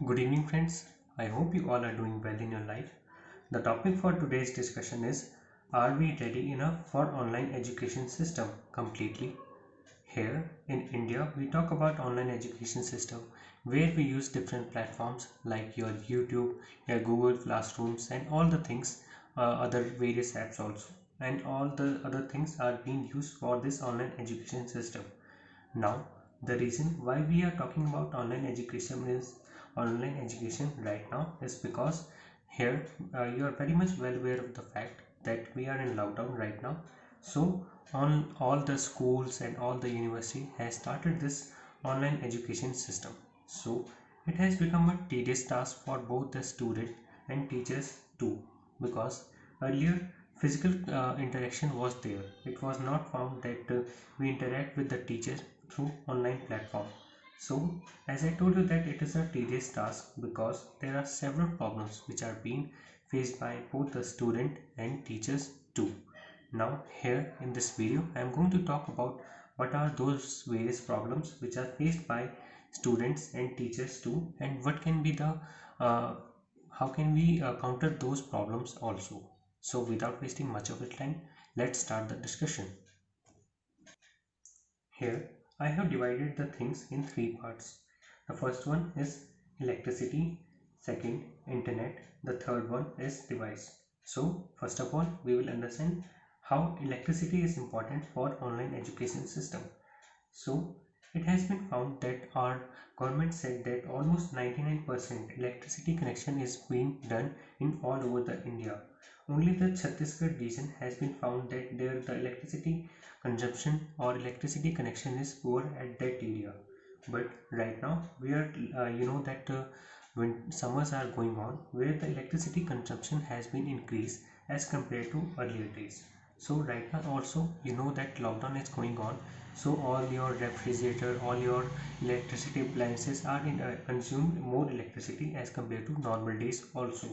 Good evening, friends. I hope you all are doing well in your life. The topic for today's discussion is: are we ready enough for online education system completely? Here in India, we talk about online education system where we use different platforms like your YouTube, your Google Classrooms, and all the things, other various apps also, and all the other things are being used for this online education system. Now, the reason why we are talking about online education right now is because here you are very much well aware of the fact that we are in lockdown right now. So, on all the schools and all the university has started this online education system. So, it has become a tedious task for both the student and teachers too, because earlier physical interaction was there. It was not found that we interact with the teacher through online platform. So as I told you that it is a tedious task because there are several problems which are being faced by both the student and teachers too. Now here in this video I am going to talk about what are those various problems which are faced by students and teachers too, and what can be the uh, how can we counter those problems also. So without wasting much of your time, let's start the discussion. Here, I have divided the things in three parts. The first one is electricity, second, internet, the third one is device. So, first of all, we will understand how electricity is important for online education system. So, it has been found that our government said that almost 99% electricity connection is being done in all over the India. Only the Chhattisgarh region has been found that there the electricity consumption or electricity connection is poor at that area. But right now we are that when summers are going on where the electricity consumption has been increased as compared to earlier days. So right now also that lockdown is going on, so all your refrigerator, all your electricity appliances are consume more electricity as compared to normal days also.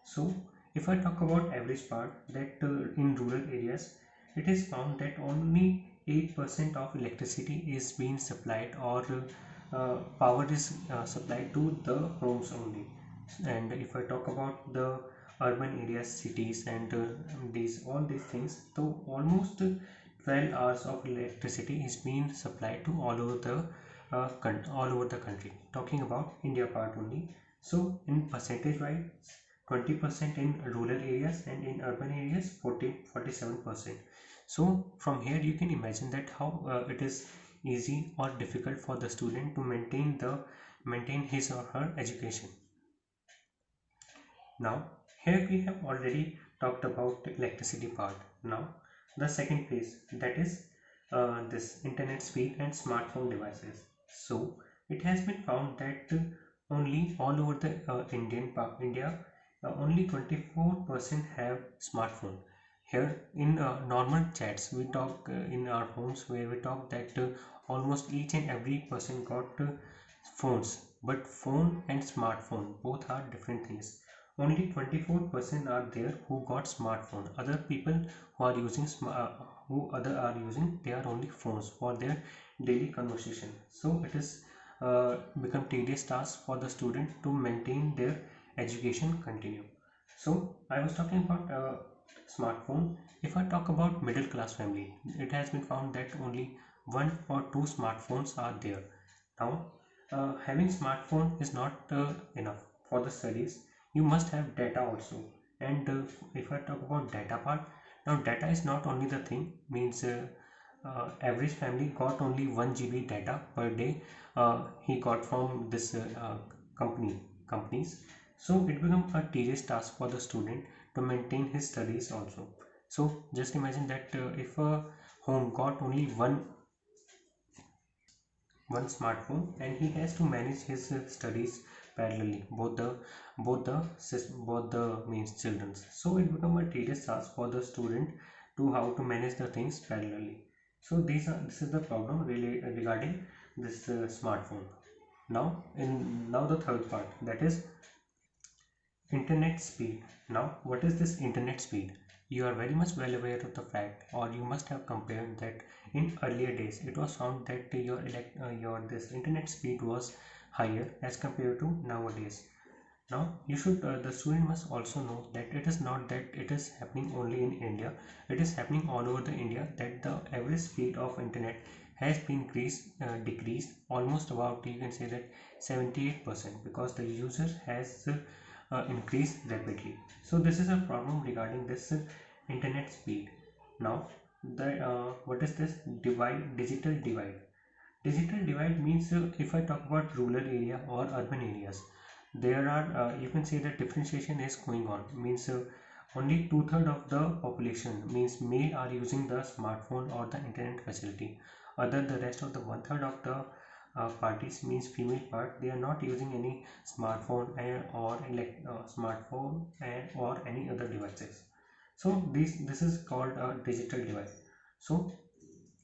So if I talk about average part that in rural areas, it is found that only 8% of electricity is being supplied, or power is supplied to the homes only. And if I talk about the urban areas, cities, and these all these things, so almost 12 hours of electricity is being supplied to all over the country, talking about India part only. So in percentage wise, 20% in rural areas, and in urban areas 47%. So from here you can imagine that how it is easy or difficult for the student to maintain his or her education. Now here we have already talked about the electricity part. Now the second phase, that is this internet speed and smartphone devices. So it has been found that only all over the India, only 24% have smartphone. Here in normal chats we talk in our homes where we talk that almost each and every person got phones, but phone and smartphone both are different things. Only 24% are there who got smartphone. Other people who are using they are only phones for their daily conversation. So it is become tedious task for the student to maintain their education continue. So I was talking about smartphone. If I talk about middle class family, it has been found that only one or two smartphones are there. Now having smartphone is not enough for the studies. You must have data also. And if I talk about data part, now data is not only the thing, means average family got only 1 GB data per day. He got from this companies. So it becomes a tedious task for the student to maintain his studies also. So just imagine that if a home got only one smartphone, and he has to manage his studies parallelly, both the means children's. So it become a tedious task for the student to how to manage the things parallelly. So this is the problem really regarding this smartphone. Now the third part, that is internet speed. Now, what is this internet speed? You are very much well aware of the fact, or you must have compared that in earlier days. It was found that your this internet speed was higher as compared to nowadays. Now you should the student must also know that it is not that it is happening only in India, it is happening all over the India, that the average speed of internet has been decreased almost about, you can say that 78%, because the users has increased rapidly. So this is a problem regarding this internet speed. Now the what is this divide, digital divide? Digital divide means if I talk about rural area or urban areas, there are you can say that differentiation is going on. Means only two-thirds of the population, means male, are using the smartphone or the internet facility. Other the rest of the one-third of the parties, means female part, they are not using any smartphone or any other devices. So this is called a digital divide. So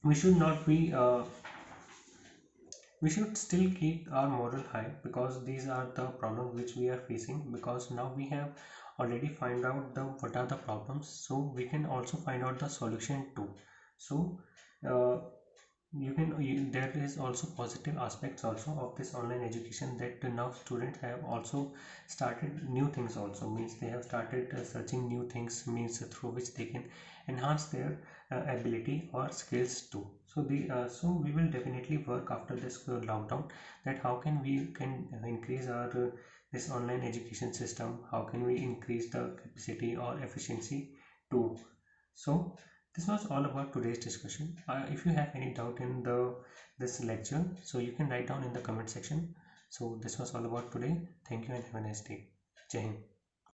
we should not be we should still keep our moral high, because these are the problems which we are facing, because now we have already find out the what are the problems, so we can also find out the solution too. So uh, there is also positive aspects also of this online education, that now students have also started new things also, means they have started searching new things, means through which they can enhance their ability or skills too. So so we will definitely work after this lockdown, that how can we can increase our this online education system, how can we increase the capacity or efficiency too. So this was all about today's discussion. If you have any doubt in this lecture, so you can write down in the comment section. So this was all about today. Thank you and have a nice day. Jai Hind.